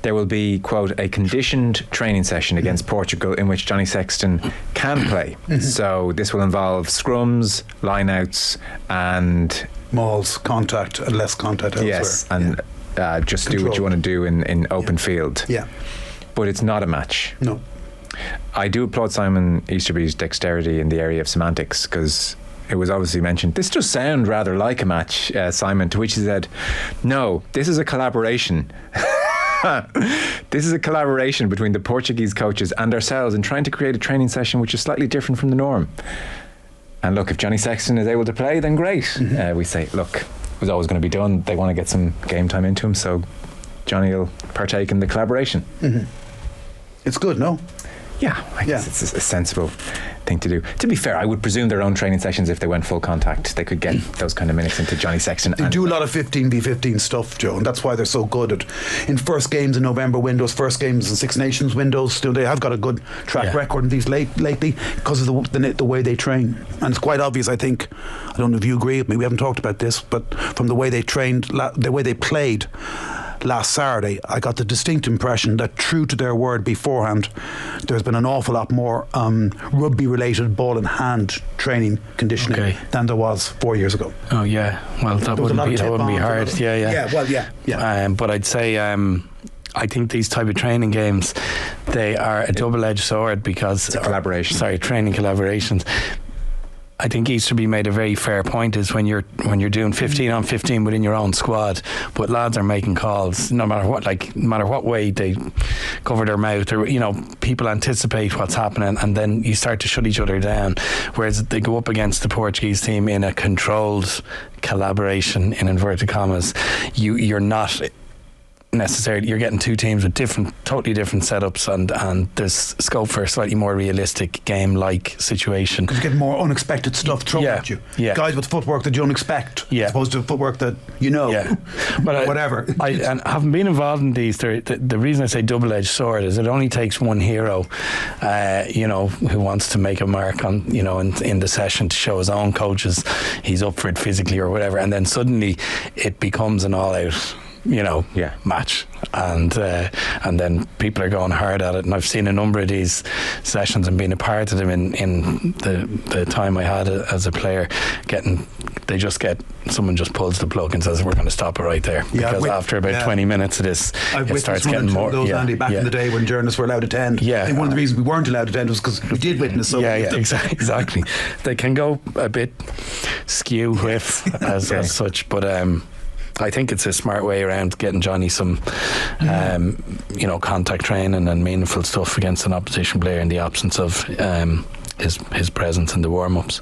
there will be, quote, a conditioned training session against Portugal in which Johnny Sexton can play. So this will involve scrums, lineouts, and mauls, contact, and less contact elsewhere. Yes, and just Control. do what you want to do in open field. Yeah. But it's not a match. No. I do applaud Simon Easterby's dexterity in the area of semantics, because it was obviously mentioned, this does sound rather like a match, Simon, to which he said, no, this is a collaboration. This is a collaboration between the Portuguese coaches and ourselves in trying to create a training session which is slightly different from the norm. And look, if Johnny Sexton is able to play, then great. We say, look, it was always going to be done. They want to get some game time into him, so Johnny will partake in the collaboration. It's good, no? Yeah, I guess it's a sensible thing to do. To be fair, I would presume their own training sessions, if they went full contact, they could get those kind of minutes into Johnny Sexton. They do a lot of 15v15 stuff, Joe, and that's why they're so good at in first games in November windows, first games in Six Nations windows. Still, they have got a good track record in these lately because of the way they train. And it's quite obvious, I think. I don't know if you agree with me. We haven't talked about this, but from the way they trained, the way they played last Saturday, I got the distinct impression that, true to their word beforehand, there's been an awful lot more rugby-related ball in hand training conditioning than there was 4 years ago. Oh yeah, well that wouldn't be hard. But I'd say I think these type of training games, they are a double-edged sword, because it's a collaboration. Training collaborations. I think Easterby made a very fair point, is when you're doing 15 on 15 within your own squad, but lads are making calls no matter what way they cover their mouth, or people anticipate what's happening, and then you start to shut each other down. Whereas they go up against the Portuguese team in a controlled collaboration, in inverted commas, you're not necessarily, you're getting two teams with totally different setups, and there's scope for a slightly more realistic game-like situation. Because you get more unexpected stuff thrown at you. Guys with footwork that you don't expect, as opposed to footwork that but whatever. And having been involved in these, the reason I say double-edged sword is it only takes one hero, who wants to make a mark on, in the session, to show his own coaches he's up for it physically or whatever, and then suddenly it becomes an all-out match, and then people are going hard at it. And I've seen a number of these sessions and been a part of them in the time I had as a player. Someone just pulls the plug and says, we're going to stop it right there, because after about 20 minutes of this, it starts getting more. Those, Andy, back in the day when journalists were allowed to attend. I think one of the reasons we weren't allowed to attend was because we did witness some. Exactly. They can go a bit skew with as such, but I think it's a smart way around getting Johnny some contact training and meaningful stuff against an opposition player in the absence of his presence in the warm-ups.